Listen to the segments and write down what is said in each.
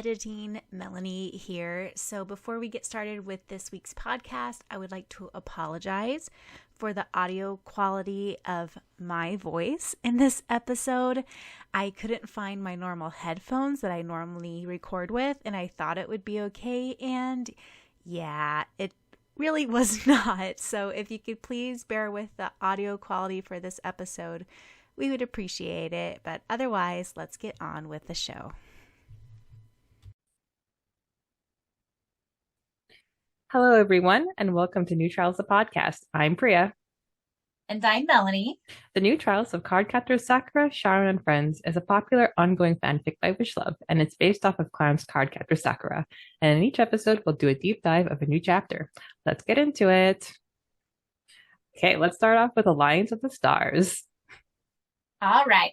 editing, Melanie here. So before we get started with this week's podcast, I would like to apologize for the audio quality of my voice in this episode. I couldn't find my normal headphones that I normally record with, and I thought it would be okay, and yeah, it really was not. So if you could please bear with the audio quality for this episode, we would appreciate it. But otherwise, let's get on with the show. Hello, everyone, and welcome to New Trials, the podcast. I'm Preya. And I'm Melanie. The New Trials of Captor Sakura, Syaoran, and Friends is a popular ongoing fanfic by Wishluv, and it's based off of Clown's card Captor Sakura. And in each episode, we'll do a deep dive of a new chapter. Let's get into it. Okay, let's start off with Alliance of the Stars. All right.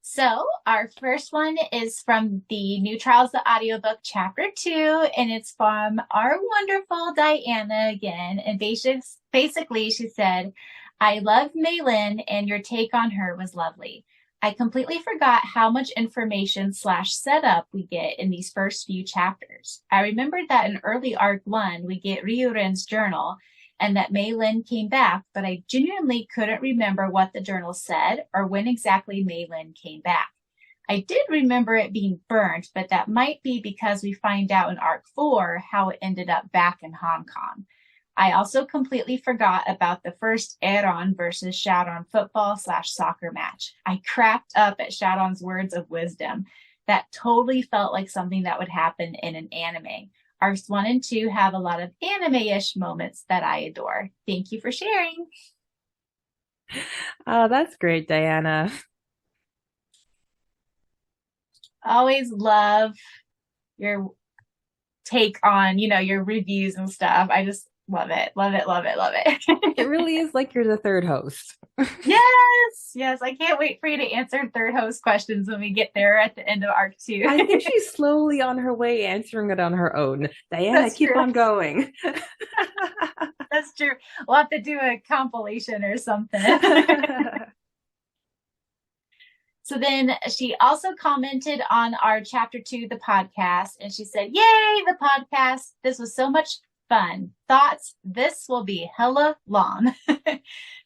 So our first one is from the New Trials, the Audiobook, Chapter 2, and it's from our wonderful Diana again. And basically, she said, I love Maylin, and your take on her was lovely. I completely forgot how much information / setup we get in these first few chapters. I remembered that in early Arc 1, we get Ryuren's journal, and that Maylin came back, but I genuinely couldn't remember what the journal said or when exactly Maylin came back. I did remember it being burnt, but that might be because we find out in Arc 4 how it ended up back in Hong Kong. I also completely forgot about the first Eron versus Syaoran football / soccer match. I cracked up at Syaoran's words of wisdom. That totally felt like something that would happen in an anime. Arcs 1 and 2 have a lot of anime-ish moments that I adore. Thank you for sharing. Oh, that's great, Diana. Always love your take on, your reviews and stuff. I just love it. Love it, love it, love it. It really is like you're the third host. Yes. I can't wait for you to answer third host questions when we get there at the end of Arc 2. I think she's slowly on her way answering it on her own. Diana, That's keep true. on going. That's true. We'll have to do a compilation or something. So then she also commented on our Chapter 2, the podcast, and she said, yay, the podcast. This was so much fun. Thoughts? This will be hella long.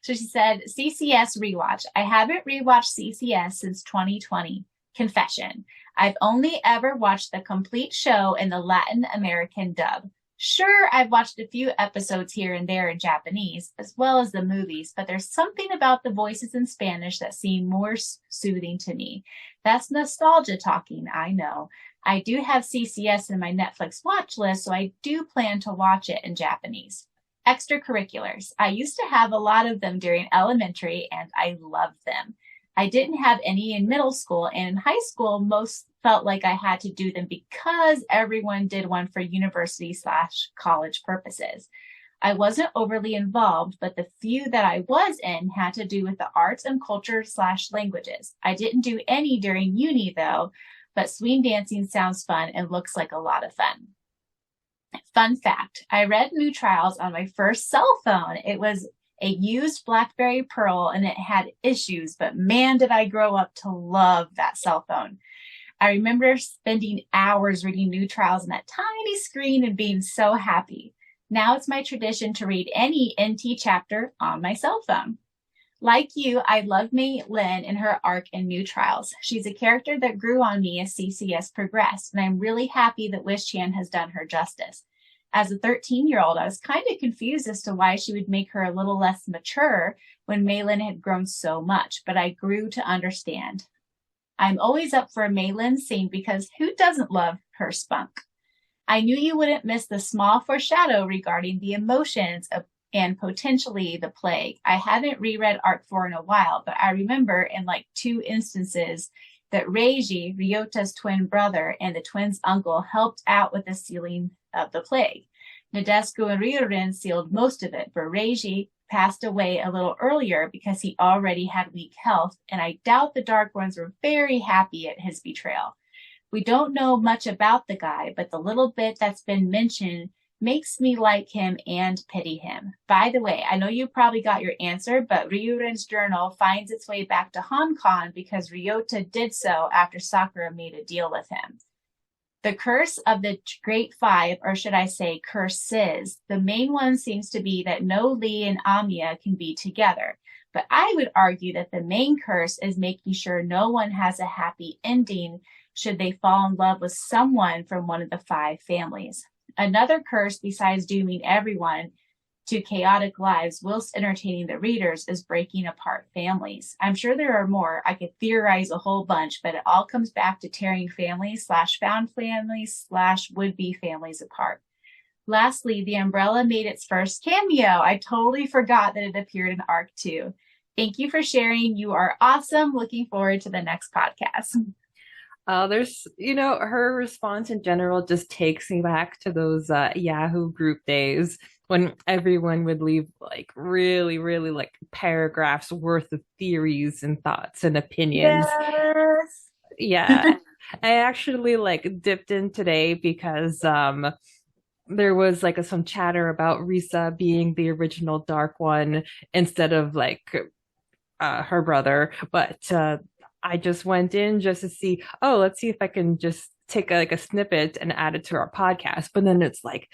So she said, CCS rewatch. I haven't rewatched CCS since 2020. Confession. I've only ever watched the complete show in the Latin American dub. Sure, I've watched a few episodes here and there in Japanese, as well as the movies, but there's something about the voices in Spanish that seem more soothing to me. That's nostalgia talking, I know. I do have CCS in my Netflix watch list, so I do plan to watch it in Japanese. Extracurriculars. I used to have a lot of them during elementary, and I loved them. I didn't have any in middle school, and in high school, most felt like I had to do them because everyone did one for university / college purposes. I wasn't overly involved, but the few that I was in had to do with the arts and culture / languages. I didn't do any during uni, though, but swing dancing sounds fun and looks like a lot of fun. Fun fact, I read New Trials on my first cell phone. It was a used BlackBerry Pearl, and it had issues, but man, did I grow up to love that cell phone. I remember spending hours reading New Trials on that tiny screen and being so happy. Now it's my tradition to read any NT chapter on my cell phone. Like you, I love Maylin and her arc in New Trials. She's a character that grew on me as CCS progressed, and I'm really happy that Wish-chan has done her justice. As a 13-year-old, I was kind of confused as to why she would make her a little less mature when Maylin had grown so much, but I grew to understand. I'm always up for a Maylin scene because who doesn't love her spunk? I knew you wouldn't miss the small foreshadow regarding the emotions and potentially the plague. I haven't reread Arc 4 in a while, but I remember in like 2 instances that Reiji, Ryota's twin brother, and the twins' uncle helped out with the sealing of the plague. Nadesco and Ryuren sealed most of it, but Reiji passed away a little earlier because he already had weak health, and I doubt the Dark Ones were very happy at his betrayal. We don't know much about the guy, but the little bit that's been mentioned makes me like him and pity him. By the way, I know you probably got your answer, but Ryuren's journal finds its way back to Hong Kong because Ryota did so after Sakura made a deal with him. The curse of the Great Five, or should I say curses, the main one seems to be that no Lee and Anya can be together. But I would argue that the main curse is making sure no one has a happy ending should they fall in love with someone from one of the five families. Another curse, besides dooming everyone to chaotic lives whilst entertaining the readers, is breaking apart families. I'm sure there are more. I could theorize a whole bunch, but it all comes back to tearing families / found families / would-be families apart. Lastly, the umbrella made its first cameo. I totally forgot that it appeared in Arc 2. Thank you for sharing. You are awesome. Looking forward to the next podcast. There's, her response in general just takes me back to those Yahoo group days when everyone would leave like really, really like paragraphs worth of theories and thoughts and opinions. Yes. Yeah. I actually like dipped in today because there was like some chatter about Risa being the original Dark One instead of like her brother, but I just went in just to see, let's see if I can just take a snippet and add it to our podcast. But then it's like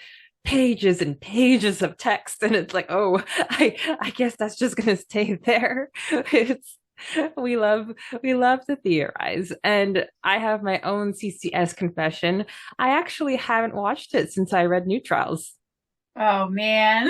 pages and pages of text, and it's like, I guess that's just gonna stay there. We love to theorize, and I have my own CCS confession. I actually haven't watched it since I read New Trials. Oh man.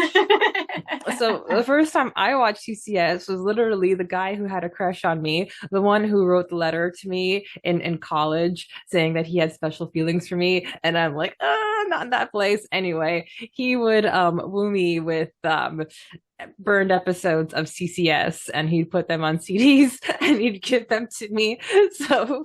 So the first time I watched CCS was literally the guy who had a crush on me, the one who wrote the letter to me in college saying that he had special feelings for me. And I'm like, not in that place. Anyway, he would woo me with burned episodes of CCS, and he'd put them on CDs and he'd give them to me. So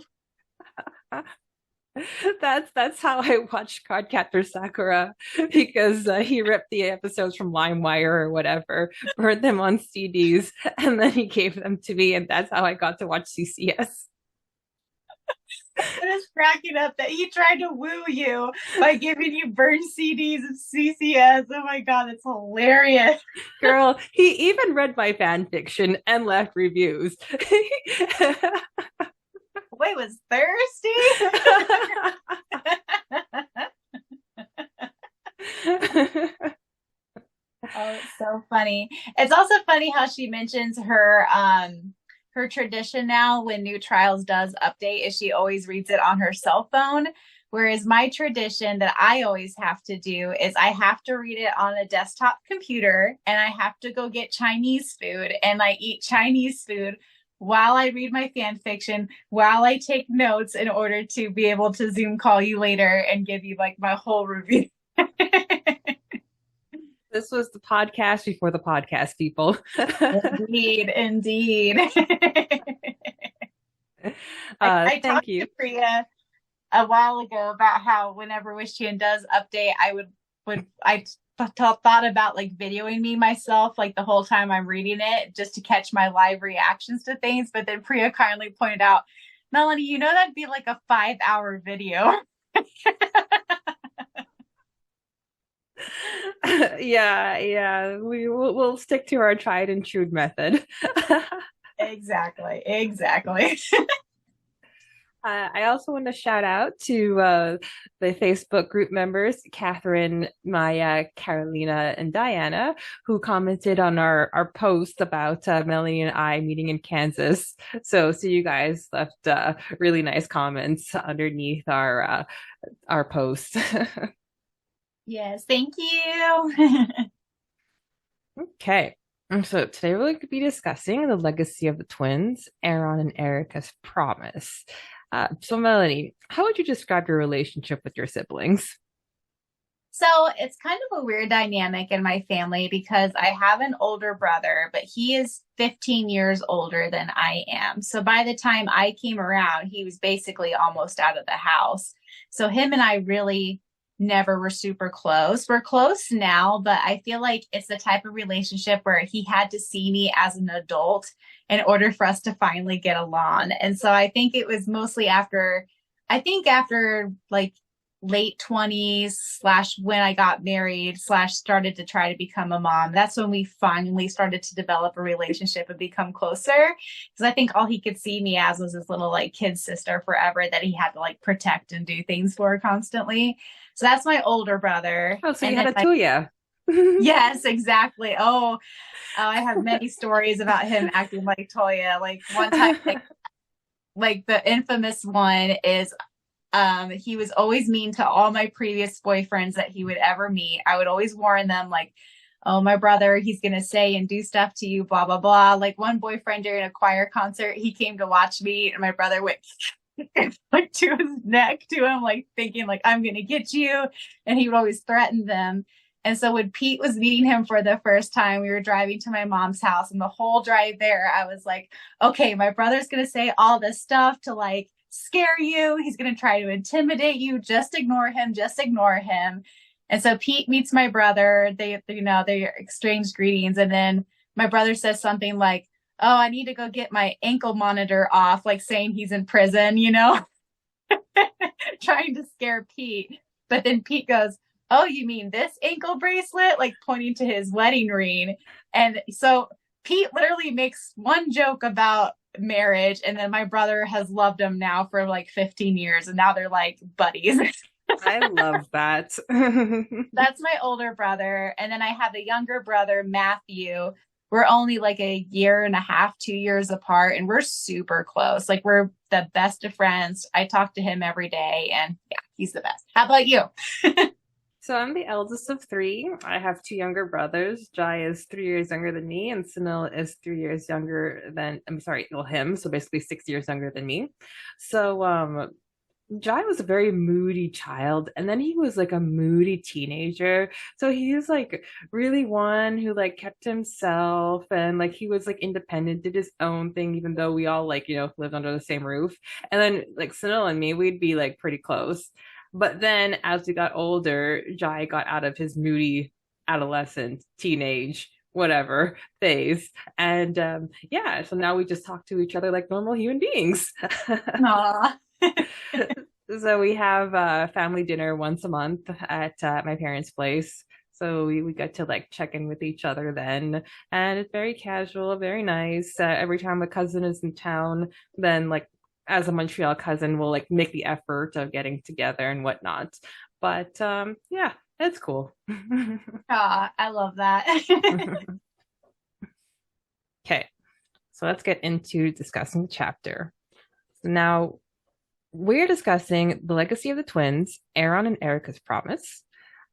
that's how I watched Captor Sakura, because he ripped the episodes from LimeWire or whatever, burned them on CDs, and then he gave them to me, and that's how I got to watch CCS. It is cracking up that he tried to woo you by giving you burned CDs of CCS. Oh my god, that's hilarious. Girl, he even read my fan fiction and left reviews. Boy was thirsty. Oh, it's so funny. It's also funny how she mentions her tradition now when New Trials does update is she always reads it on her cell phone. Whereas my tradition that I always have to do is I have to read it on a desktop computer, and I have to go get Chinese food, and I eat Chinese food while I read my fan fiction, while I take notes in order to be able to Zoom call you later and give you like my whole review. This was the podcast before the podcast, people. Indeed. I talked to Preya a while ago about how whenever Wishtian does update, I thought about like videoing me myself like the whole time I'm reading it just to catch my live reactions to things. But then Preya kindly pointed out, Melanie, that'd be like a 5-hour video. Yeah. We'll stick to our tried and true method. Exactly. I also want to shout out to the Facebook group members, Catherine, Maya, Carolina, and Diana, who commented on our post about Melanie and I meeting in Kansas. So you guys left really nice comments underneath our post. Yes, thank you. Okay. So today we're going to be discussing the legacy of the twins, Eron and Erika's promise. So Melanie, how would you describe your relationship with your siblings? So it's kind of a weird dynamic in my family because I have an older brother, but he is 15 years older than I am. So by the time I came around, he was basically almost out of the house. So him and I really never were super close. We're close now, but I feel like it's the type of relationship where he had to see me as an adult in order for us to finally get along. And so I think it was mostly after like late 20s slash when I got married slash started to try to become a mom. That's when we finally started to develop a relationship and become closer. Because I think all he could see me as was his little like kid sister forever that he had to like protect and do things for constantly. So that's my older brother. Oh, so and you had a then Tuya. Yes, exactly. I have many stories about him acting like Toya. Like one time, like the infamous one is he was always mean to all my previous boyfriends that he would ever meet. I would always warn them, like, oh, my brother, he's going to say and do stuff to you, blah, blah, blah. Like one boyfriend during a choir concert, he came to watch me and my brother went like to his neck to him, like thinking like, I'm going to get you. And he would always threaten them. And so when Pete was meeting him for the first time, we were driving to my mom's house, and the whole drive there, I was like, okay, my brother's going to say all this stuff to like scare you. He's going to try to intimidate you. Just ignore him. Just ignore him. And so Pete meets my brother. They exchange greetings. And then my brother says something like, oh, I need to go get my ankle monitor off, like saying he's in prison, trying to scare Pete. But then Pete goes, oh, you mean this ankle bracelet? Like pointing to his wedding ring. And so Pete literally makes one joke about marriage, and then my brother has loved him now for like 15 years, and now they're like buddies. I love that. That's my older brother. And then I have a younger brother, Matthew. We're only like a year and a half, 2 years apart, and we're super close. Like we're the best of friends. I talk to him every day, and yeah, he's the best. How about you? So I'm the eldest of three. I have two younger brothers. Jai is 3 years younger than me, and Sunil is 3 years younger than, him. So basically 6 years younger than me. So Jai was a very moody child, and then he was like a moody teenager. So he was like really one who like kept himself, and like he was like independent, did his own thing, even though we all like, lived under the same roof. And then like Sunil and me, we'd be like pretty close. But then as we got older, Jai got out of his moody adolescent, teenage, whatever phase. And so now we just talk to each other like normal human beings. Aww. So we have family dinner once a month at my parents' place. So we get to like check in with each other then. And it's very casual, very nice. Every time a cousin is in town, then like as a Montreal cousin, we'll like make the effort of getting together and whatnot. But it's cool. I love that. Okay, so let's get into discussing the chapter. Now, we're discussing the legacy of the twins, Eron and Erika's promise.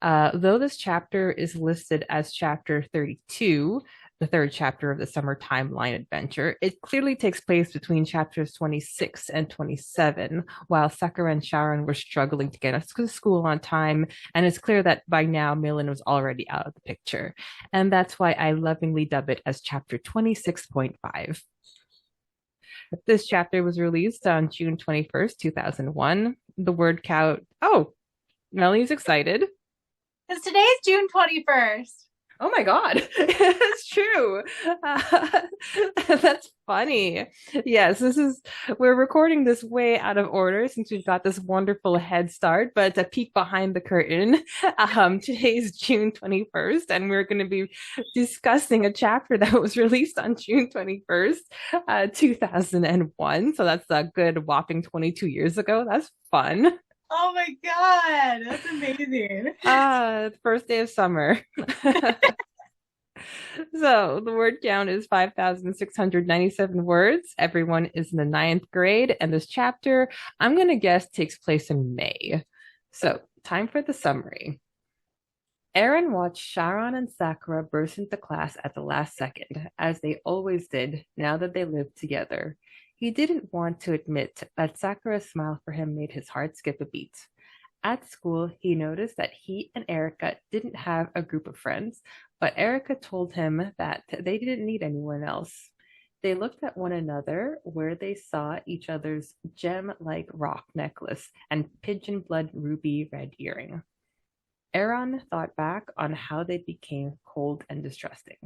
Though this chapter is listed as chapter 32, the third chapter of the summer timeline adventure, it clearly takes place between chapters 26 and 27, while Sakura and Syaoran were struggling to get us to school on time, and it's clear that by now Millen was already out of the picture. And that's why I lovingly dub it as chapter 26.5. This chapter was released on June 21st, 2001. The word count. Oh, Melanie's excited. Because today's June 21st. Oh my God, it's true. That's funny. Yes, we're recording this way out of order since we've got this wonderful head start, but a peek behind the curtain. Today's June 21st, and we're going to be discussing a chapter that was released on June 21st, 2001. So that's a good whopping 22 years ago. That's fun. Oh my God, that's amazing. The first day of summer. So the word count is 5,697 words. Everyone is in the 9th grade, and this chapter, I'm going to guess, takes place in May. So time for the summary. Eron watched Syaoran and Sakura burst into class at the last second, as they always did now that they lived together. He didn't want to admit that Sakura's smile for him made his heart skip a beat. At school, he noticed that he and Erika didn't have a group of friends, but Erika told him that they didn't need anyone else. They looked at one another where they saw each other's gem-like rock necklace and pigeon blood ruby red earring. Eron thought back on how they became cold and distrusting.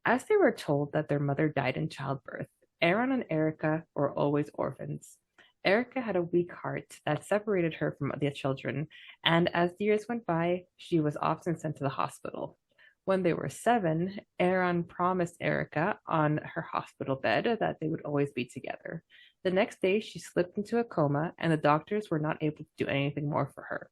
As they were told that their mother died in childbirth, Eron and Erika were always orphans. Erika had a weak heart that separated her from the children, and as the years went by, she was often sent to the hospital. When they were 7, Eron promised Erika on her hospital bed that they would always be together. The next day, she slipped into a coma, and the doctors were not able to do anything more for her.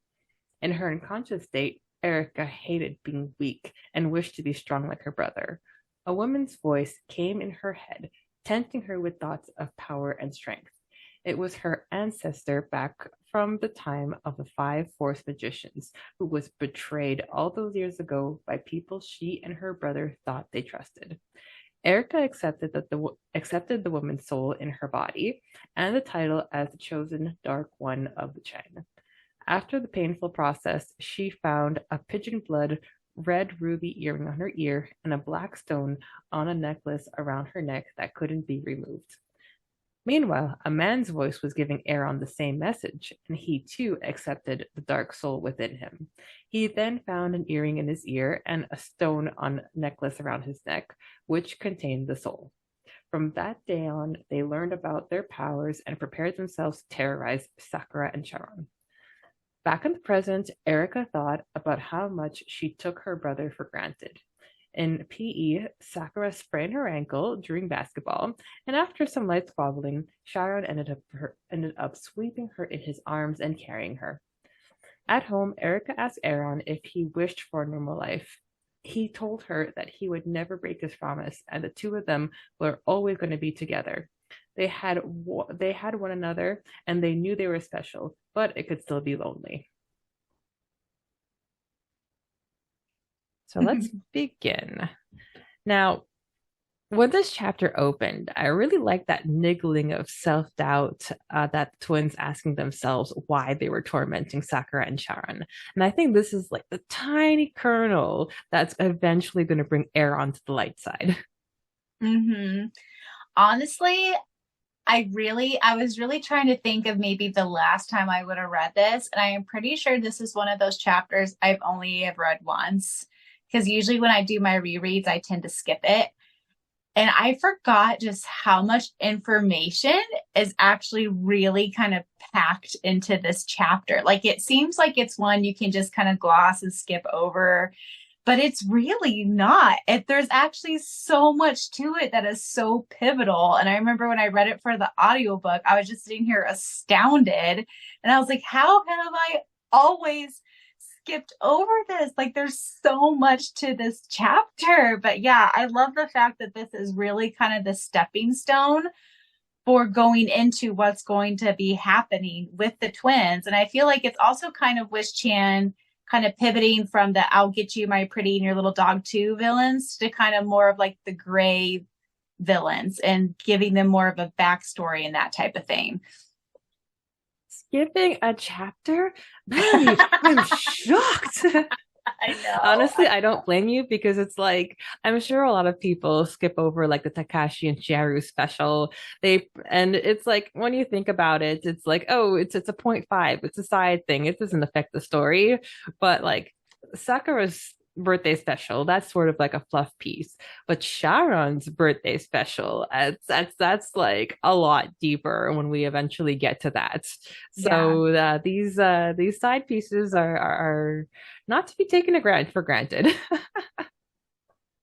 In her unconscious state, Erika hated being weak and wished to be strong like her brother. A woman's voice came in her head, tempting her with thoughts of power and strength. It was her ancestor back from the time of the 5 Force magicians, who was betrayed all those years ago by people she and her brother thought they trusted. Erika accepted the woman's soul in her body and the title as the chosen Dark One of the Chang. After the painful process, she found a pigeon blood red ruby earring on her ear and a black stone on a necklace around her neck that couldn't be removed. Meanwhile, a man's voice was giving Eron the same message, and he too accepted the dark soul within him. He then found an earring in his ear and a stone on a necklace around his neck, which contained the soul. From that day on, they learned about their powers and prepared themselves to terrorize Sakura and Syaoran. Back in the present, Erika thought about how much she took her brother for granted. In PE, Sakura sprained her ankle during basketball, and after some light squabbling, Syaoran ended up sweeping her in his arms and carrying her. At home, Erika asked Eron if he wished for a normal life. He told her that he would never break his promise, and the two of them were always going to be together. They had one another, and they knew they were special, but it could still be lonely. So let's begin. Now, when this chapter opened, I really liked that niggling of self-doubt that the twins asking themselves why they were tormenting Sakura and Syaoran. And I think this is like the tiny kernel that's eventually going to bring Eron to the light side. Honestly, I was really trying to think of maybe the last time I would have read this. And I am pretty sure this is one of those chapters I've only ever read once. Because usually when I do my rereads, I tend to skip it. And I forgot just how much information is actually really kind of packed into this chapter. Like, it seems like it's one you can just kind of gloss and skip over, but it's really not. There's actually so much to it that is so pivotal. And I remember when I read it for the audiobook, I was just sitting here astounded. And I was like, how have I always skipped over this? Like, there's so much to this chapter. But yeah, I love the fact that this is really kind of the stepping stone for going into what's going to be happening with the twins. And I feel like it's also kind of Wish-chan kind of pivoting from the I'll get you my pretty and your little dog too villains to kind of more of like the gray villains and giving them more of a backstory and that type of thing. Skipping a chapter? Really? I'm shocked. I know. Honestly, I don't blame you, because it's like, I'm sure a lot of people skip over like the Takashi and Chiharu special. And it's like, when you think about it, it's like, oh, it's a 0.5. It's a side thing. It doesn't affect the story. But like Sakura's birthday special, that's sort of like a fluff piece. But Syaoran's birthday special, that's like a lot deeper when we eventually get to that. So these side pieces are not to be taken for granted.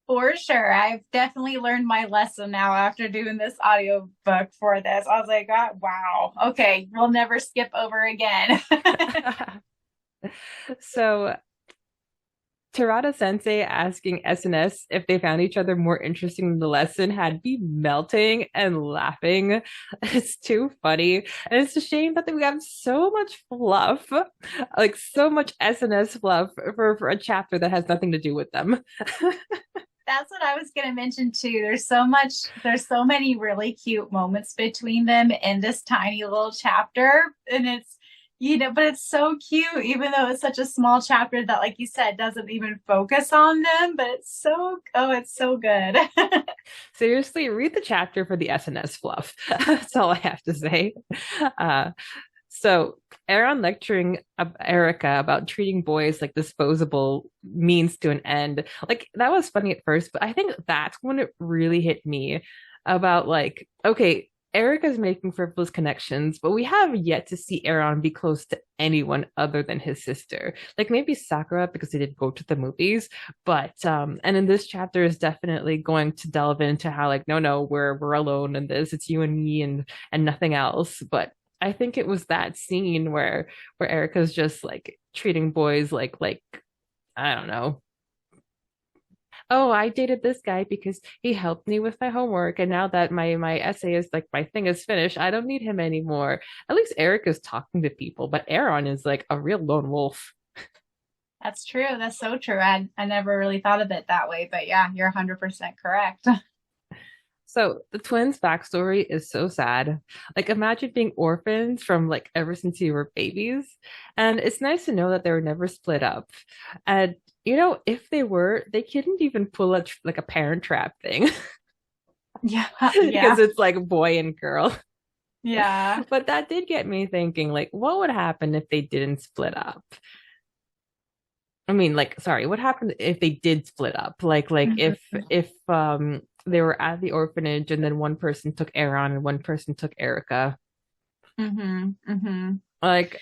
For sure. I've definitely learned my lesson now after doing this audiobook for this. I was like, oh, wow, okay, we'll never skip over again. So Terada Sensei asking SNS if they found each other more interesting than the lesson had me melting and laughing. It's too funny. And it's a shame that we have so much fluff, like so much SNS fluff for a chapter that has nothing to do with them. That's what I was going to mention too. There's so many really cute moments between them in this tiny little chapter. And it's, but it's so cute, even though it's such a small chapter that, like you said, doesn't even focus on them, but it's so good. Seriously, read the chapter for the SNS fluff. That's all I have to say. So Eron lecturing Erika about treating boys like disposable means to an end. Like, that was funny at first, but I think that's when it really hit me about like, okay, Erika's making frivolous connections, but we have yet to see Eron be close to anyone other than his sister. Like maybe Sakura because they did go to the movies, but and in this chapter is definitely going to delve into how like no, we're alone in this. It's you and me and nothing else. But I think it was that scene where Erika's just like treating boys like I don't know. Oh, I dated this guy because he helped me with my homework, and now that my essay is like my thing is finished, I don't need him anymore. At least Erika's talking to people, but Eron is like a real lone wolf. That's true. That's so true. I never really thought of it that way, but yeah, you're 100% correct. So the twins' backstory is so sad. Like imagine being orphans from like ever since you were babies. And it's nice to know that they were never split up. And you know, if they were, they couldn't even pull like a parent trap thing Yeah. because it's like boy and girl. Yeah. But that did get me thinking, like, what would happen if they didn't split up? I mean, like, sorry, what happened if they did split up? Like if they were at the orphanage and then one person took Eron and one person took Erika. Mm-hmm. Mm-hmm. Like,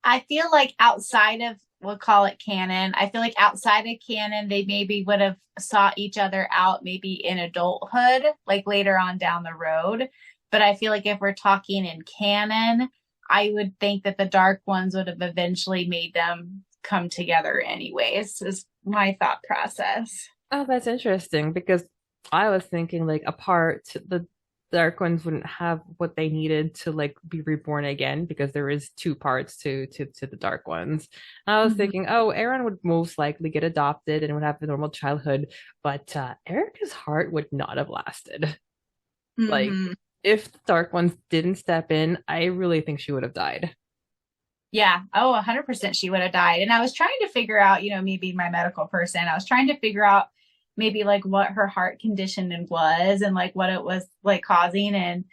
I feel like outside of, we'll call it canon, I feel like outside of canon, they maybe would have sought each other out maybe in adulthood, like later on down the road. But I feel like if we're talking in canon, I would think that the Dark Ones would have eventually made them come together anyways, is my thought process. oh, that's interesting because I was thinking like apart the Dark Ones wouldn't have what they needed to like be reborn again because there is two parts to the Dark Ones. And I was Mhm. thinking, oh, Aaron would most likely get adopted and would have a normal childhood, but Erica's heart would not have lasted. Like Mhm. if the Dark Ones didn't step in, I really think she would have died. Yeah. Oh, 100% she would have died. And I was trying to figure out, me being my medical person, I was trying to figure out maybe like what her heart condition was and like what it was like causing. And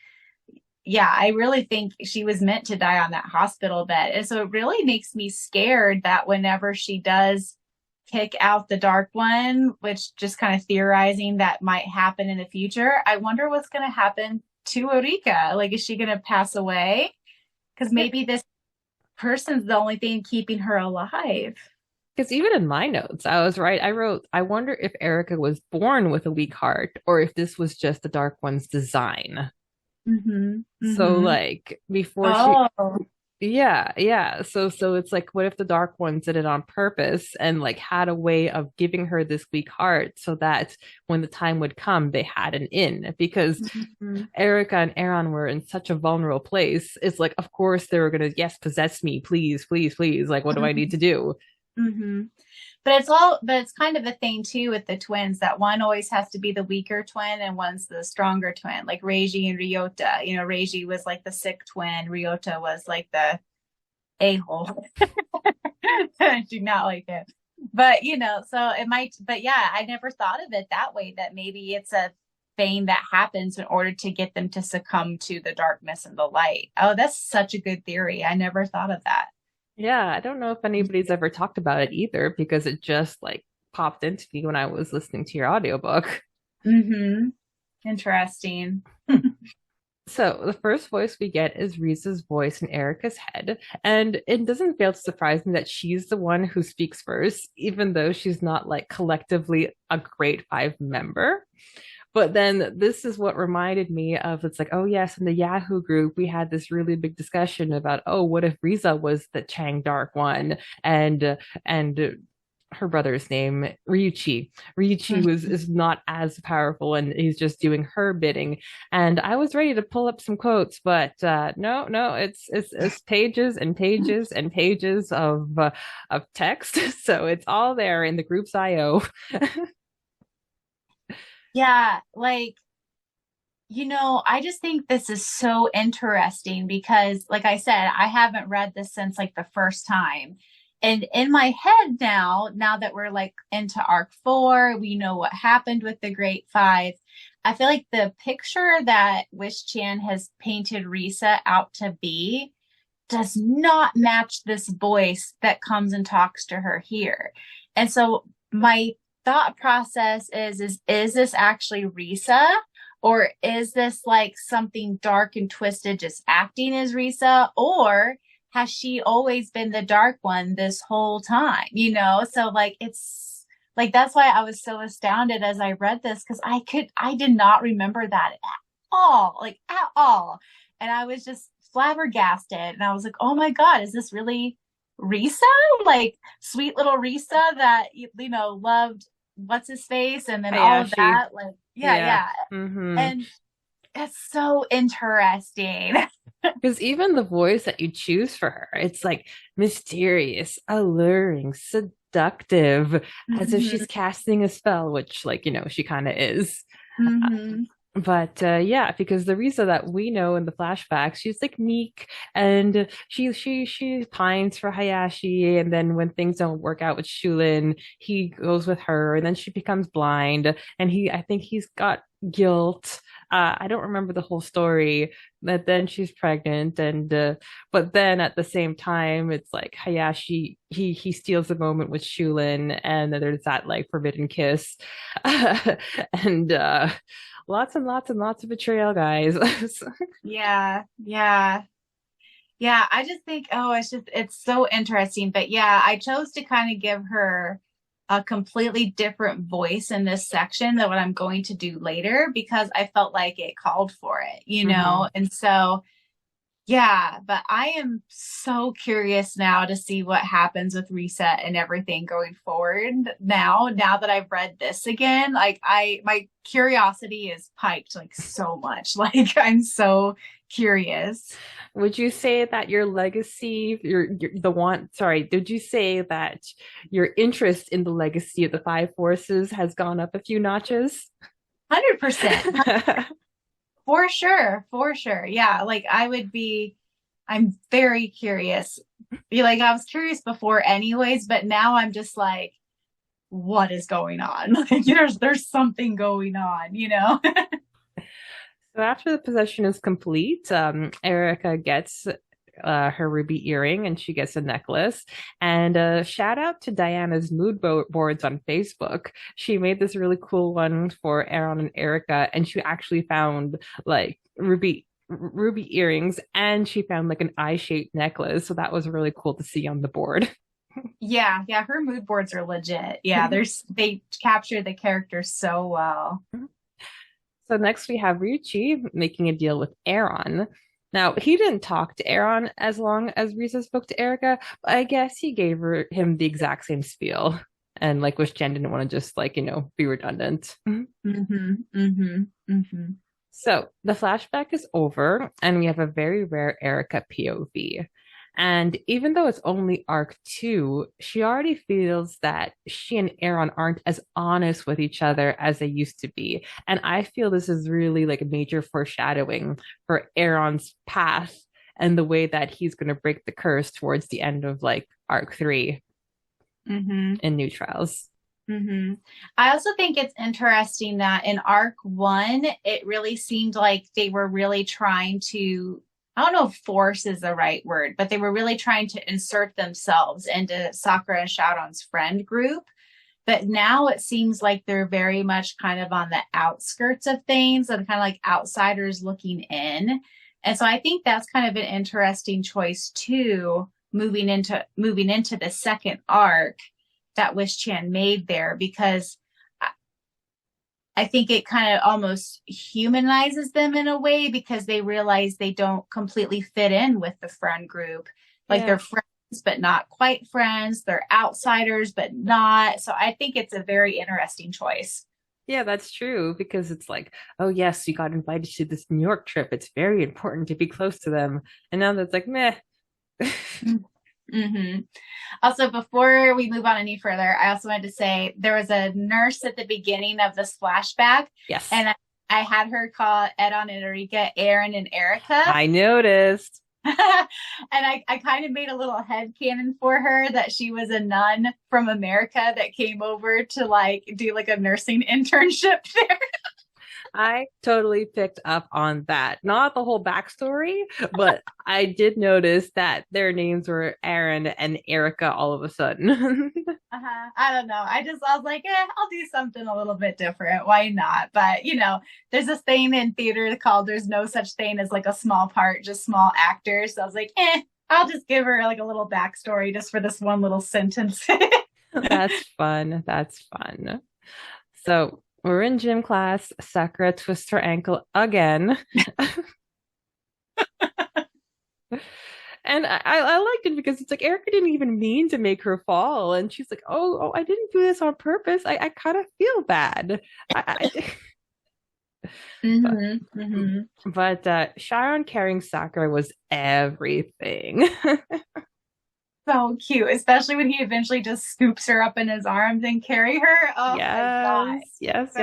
yeah, I really think she was meant to die on that hospital bed. And so it really makes me scared that whenever she does kick out the Dark One, which just kind of theorizing that might happen in the future, I wonder what's going to happen to Erika. Like, is she going to pass away? Because maybe this person's the only thing keeping her alive. Because even in my notes, I was right. I wrote, I wonder if Erica was born with a weak heart or if this was just the Dark One's design. Mm-hmm. So Mm-hmm. like before Oh, yeah. So it's like what if the Dark Ones did it on purpose and like had a way of giving her this weak heart so that when the time would come, they had an in because mm-hmm. Erica and Eron were in such a vulnerable place. It's like, of course they were gonna, yes, possess me, please, please, please. Like, what do I need to do? Mm-hmm. But it's kind of a thing too with the twins that one always has to be the weaker twin and one's the stronger twin, like Reiji and Ryota. Reiji was like the sick twin, Ryota was like the a-hole. I do not like it. But so it might, but yeah, I never thought of it that way, that maybe it's a thing that happens in order to get them to succumb to the darkness and the light. Oh, that's such a good theory. I never thought of that. Yeah, I don't know if anybody's ever talked about it either because it just like popped into me when I was listening to your audiobook. Mm-hmm. Interesting. So the first voice we get is Risa's voice in Erica's head, and it doesn't fail to surprise me that she's the one who speaks first, even though she's not like collectively a grade five member. But then this is what reminded me of it's like, oh yes, in the Yahoo group, we had this really big discussion about, oh, what if Riza was the Chang Dark one and her brother's name, Ryuchi. Ryuchi was is not as powerful and he's just doing her bidding. And I was ready to pull up some quotes, but no, it's pages and pages and pages of text. So it's all there in the group's IO. Yeah, like, I just think this is so interesting because, like I said, I haven't read this since like the first time. And in my head now that we're like into arc 4, we know what happened with the Great Five. I feel like the picture that Wish Chan has painted Risa out to be does not match this voice that comes and talks to her here. And so my thought process is this actually Risa, Or is this like something dark and twisted just acting as Risa? Or has she always been the dark one this whole time? You know, so like it's like that's why I was so astounded as I read this, because I did not remember that at all, like at all. And I was just flabbergasted, and I was like, oh my God, is this really Risa? Like sweet little Risa that you know loved what's his face and then all of that, like yeah. Mm-hmm. And it's so interesting. Because even the voice that you choose for her, it's like mysterious, alluring, seductive, as if she's casting a spell, which, like, you know, she kind of is. But yeah, because the Risa that we know in the flashbacks, she's like meek, and she pines for Hayashi, and then when things don't work out with Shulin, he goes with her, and then she becomes blind, and I think he's got guilt. I don't remember the whole story, but then she's pregnant, and but then at the same time, it's like Hayashi, he steals a moment with Shulin, and then there's that like forbidden kiss, and lots and lots and lots of betrayal, guys. Yeah. I just think, it's so interesting. But yeah, I chose to kind of give her a completely different voice in this section than what I'm going to do later, because I felt like it called for it, you know? And so, yeah, but I am so curious now to see what happens with Reset and everything going forward. Now that I've read this again, like my curiosity is piped like so much. Like I'm so curious. Would you say that your legacy, did you say that your interest in the legacy of the Five Forces has gone up a few notches? 100%. For sure. Yeah. Like I'm very curious. Like I was curious before anyways, but now I'm just like, what is going on? Like there's something going on, you know? So after the possession is complete, Erika gets her ruby earring, and she gets a necklace. And shout out to Diana's mood boards on Facebook. She made this really cool one for Eron and Erika, and she actually found like ruby earrings, and she found like an eye-shaped necklace. So that was really cool to see on the board. Yeah, her mood boards are legit. Yeah, they capture the characters so well. So next we have Ryuichi making a deal with Eron. Now, he didn't talk to Eron as long as Risa spoke to Erika, but I guess he gave him the exact same spiel. And like Wish Jen didn't want to just like, you know, be redundant. So the flashback is over, and we have a very rare Erika POV. And even though it's only arc 2, she already feels that she and Eron aren't as honest with each other as they used to be. And I feel this is really like a major foreshadowing for Eron's path and the way that he's going to break the curse towards the end of like arc 3 in New Trials. I also think it's interesting that in arc 1, it really seemed like they were really trying to, I don't know if force is the right word, but they were really trying to insert themselves into Sakura and Syaoran's friend group. But now it seems like they're very much kind of on the outskirts of things and kind of like outsiders looking in. And so I think that's kind of an interesting choice too, moving into the second arc that Wish Chan made there, because I think it kind of almost humanizes them in a way, because they realize they don't completely fit in with the friend group. Like they're friends, but not quite friends. They're outsiders, but not. So I think it's a very interesting choice. Yeah, that's true, because it's like, oh yes, you got invited to this New York trip. It's very important to be close to them. And now that's like, meh. Also, before we move on any further, I also wanted to say there was a nurse at the beginning of this flashback. Yes. And I had her call Eron and Erika, Aaron and Erika. I noticed. And I kind of made a little headcanon for her that she was a nun from America that came over to like do like a nursing internship there. I totally picked up on that. Not the whole backstory, but I did notice that their names were Eron and Erika all of a sudden. I don't know. I was like, I'll do something a little bit different. Why not? But there's this thing in theater called "There's no such thing as like a small part, just small actors." So I was like, I'll just give her like a little backstory just for this one little sentence. That's fun. That's fun. So we're in gym class. Sakura twists her ankle again. And I liked it because it's like Erika didn't even mean to make her fall. And she's like, oh, I didn't do this on purpose. I kind of feel bad. But Syaoran carrying Sakura was everything. So cute, especially when he eventually just scoops her up in his arms and carry her. Oh my God. Yes.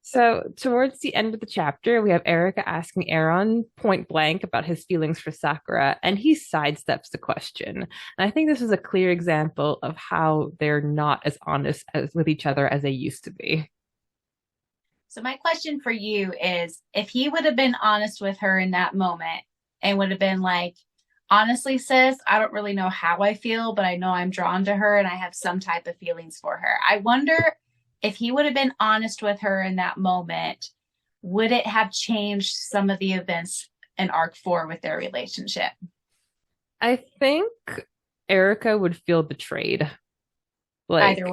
So towards the end of the chapter, we have Erika asking Eron point blank about his feelings for Sakura, and he sidesteps the question. And I think this is a clear example of how they're not as honest with each other as they used to be. So my question for you is, if he would have been honest with her in that moment and would have been like, honestly, sis, I don't really know how I feel, but I know I'm drawn to her and I have some type of feelings for her. I wonder if he would have been honest with her in that moment, would it have changed some of the events in Arc 4 with their relationship? I think Erika would feel betrayed. Either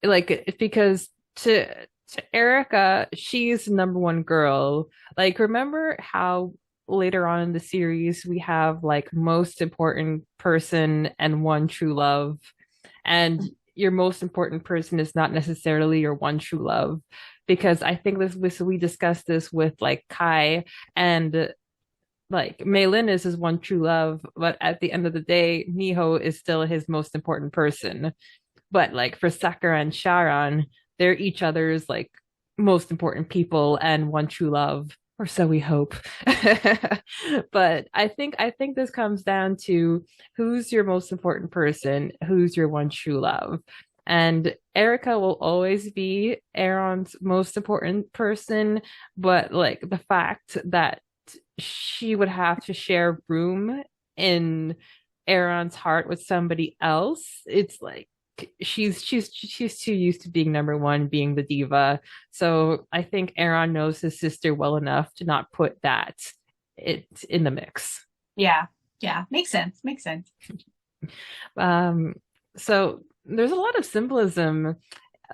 way. Because to Erika, she's the number one girl. Like, remember how later on in the series we have like most important person and one true love, and your most important person is not necessarily your one true love, because I think we discussed this with like Kai, and like Meilin is his one true love, but at the end of the day, Miho is still his most important person. But like for Sakura and Syaoran, they're each other's like most important people and one true love, or so we hope. But I think this comes down to who's your most important person, who's your one true love. And Erika will always be Eron's most important person, but like the fact that she would have to share room in Eron's heart with somebody else, it's like she's too used to being number one, being the diva. So I think Eron knows his sister well enough to not put it in the mix. Yeah, makes sense. So there's a lot of symbolism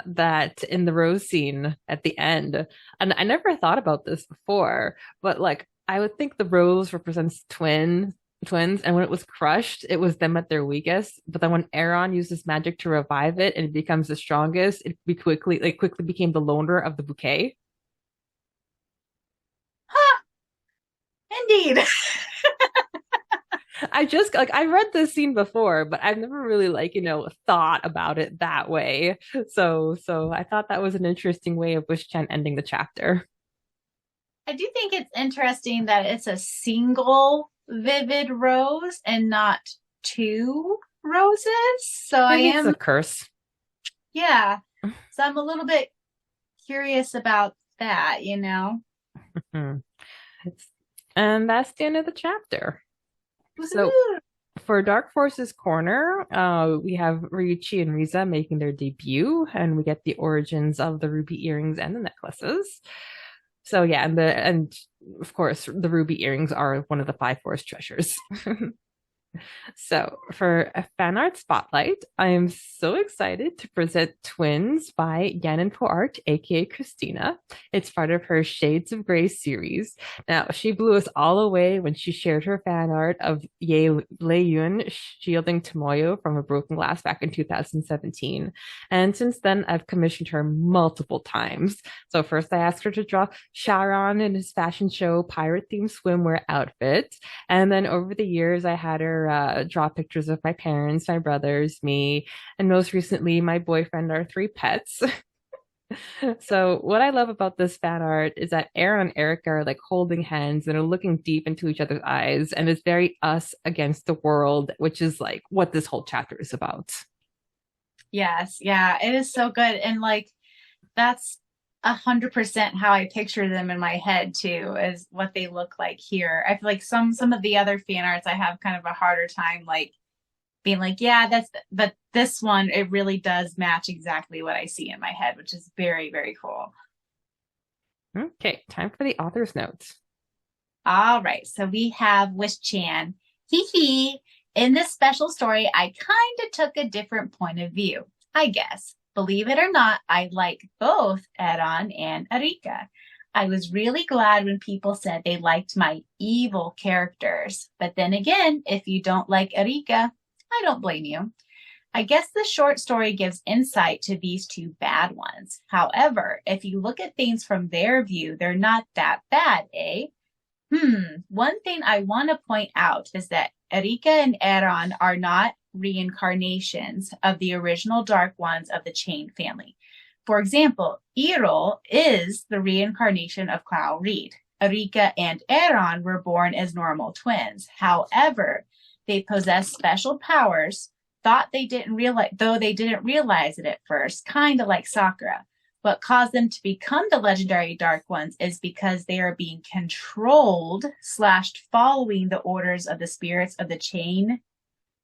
that in the rose scene at the end, and I never thought about this before, but like I would think the rose represents twins, and when it was crushed, it was them at their weakest. But then when Eron uses magic to revive it and it becomes the strongest, it quickly became the loner of the bouquet. Indeed. I read this scene before, but I've never really thought about it that way. So I thought that was an interesting way of Wish-chan ending the chapter. I do think it's interesting that it's a single vivid rose and not two roses. So Maybe it's a curse. Yeah. So I'm a little bit curious about that, And that's the end of the chapter. So for Dark Forces Corner, we have Ryuichi and Riza making their debut, and we get the origins of the ruby earrings and the necklaces. So yeah, and of course the ruby earrings are one of the 5 forest treasures. So for a fan art spotlight, I am so excited to present Twins by Yanin Poart, aka Christina. It's part of her Shades of Grey series. Now, she blew us all away when she shared her fan art of Ye Lei-yun shielding Tomoyo from a broken glass back in 2017. And since then, I've commissioned her multiple times. So first I asked her to draw Syaoran in his fashion show pirate-themed swimwear outfit. And then over the years, I had her draw pictures of my parents, my brothers, me, and most recently my boyfriend, our 3 pets. So what I love about this fan art is that Eron and Erika are like holding hands and are looking deep into each other's eyes, and it's very us against the world, which is like what this whole chapter is about. Yes, yeah, it is so good. And like that's 100% how I picture them in my head too, is what they look like here. I feel like some of the other fan arts I have kind of a harder time like being like, yeah, but this one, it really does match exactly what I see in my head, which is very, very cool. Okay, time for the author's notes. All right, so we have Wish-chan. Hee hee. In this special story, I kind of took a different point of view, I guess. Believe it or not, I like both Eron and Erika. I was really glad when people said they liked my evil characters. But then again, if you don't like Erika, I don't blame you. I guess the short story gives insight to these two bad ones. However, if you look at things from their view, they're not that bad, eh? One thing I want to point out is that Erika and Eron are not reincarnations of the original Dark Ones of the Chain family. For example, Eron is the reincarnation of Clow Reed. Erika and Eron were born as normal twins. However, they possess special powers, though they didn't realize it at first, kind of like Sakura. What caused them to become the legendary Dark Ones is because they are being controlled / following the orders of the spirits of the Chain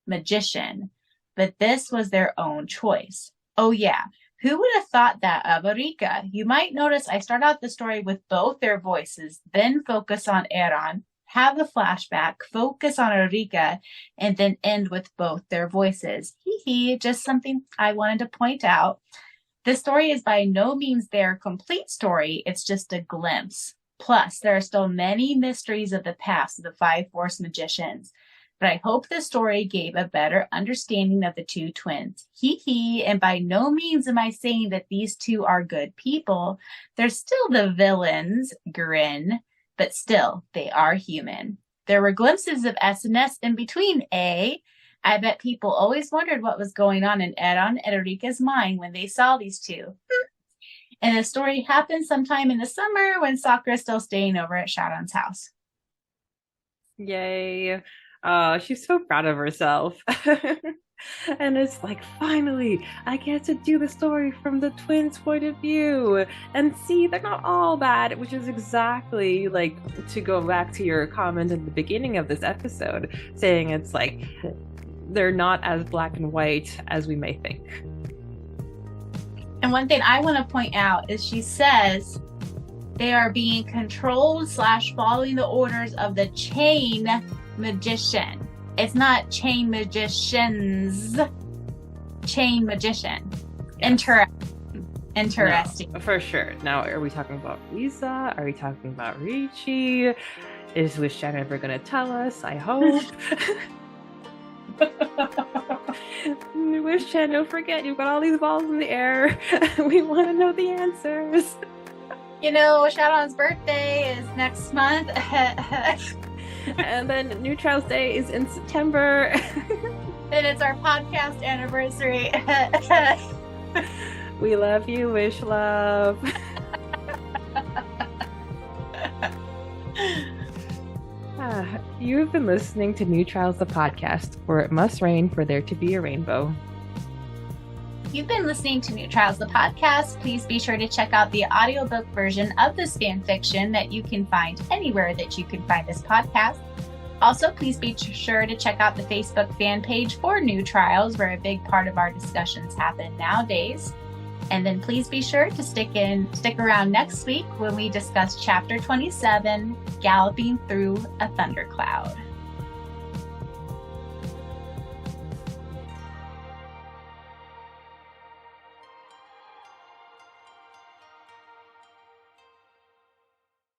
magician. But this was their own choice. Oh yeah, who would have thought that of Erika? You might notice I start out the story with both their voices, then focus on Eron, have the flashback, focus on Erika, and then end with both their voices. Hee hee, just something I wanted to point out. This story is by no means their complete story, it's just a glimpse. Plus, there are still many mysteries of the past of the Five Force magicians. But I hope this story gave a better understanding of the two twins. Hee hee, and by no means am I saying that these two are good people. They're still the villains, grin, but still, they are human. There were glimpses of SNS in between, eh? I bet people always wondered what was going on in Eron and Erika's mind when they saw these two. And the story happened sometime in the summer when Sakura's still staying over at Syaoran's house. Yay. She's so proud of herself. And it's like, finally, I get to do the story from the twins' point of view. And see, they're not all bad, which is exactly like, to go back to your comment at the beginning of this episode, saying it's like, they're not as black and white as we may think. And one thing I want to point out is she says they are being controlled / following the orders of the Chain magician. It's not Chain magicians. Chain magician. Yes. Interesting. No, for sure. Now, are we talking about Lisa? Are we talking about Richie? Is Wish-chan ever going to tell us? I hope. Wish-chan, don't forget, you've got all these balls in the air. We want to know the answers. You know, Syaoran's birthday is next month. And then New Trials Day is in September. And it's our podcast anniversary. We love you, Wishluv. You've been listening to New Trials, the podcast, where it must rain for there to be a rainbow. You've been listening to New Trials, the podcast. Please be sure to check out the audiobook version of this fan fiction that you can find anywhere that you can find this podcast. Also, please be sure to check out the Facebook fan page for New Trials, where a big part of our discussions happen nowadays. And then please be sure to stick around next week when we discuss Chapter 27, Galloping Through a Thundercloud.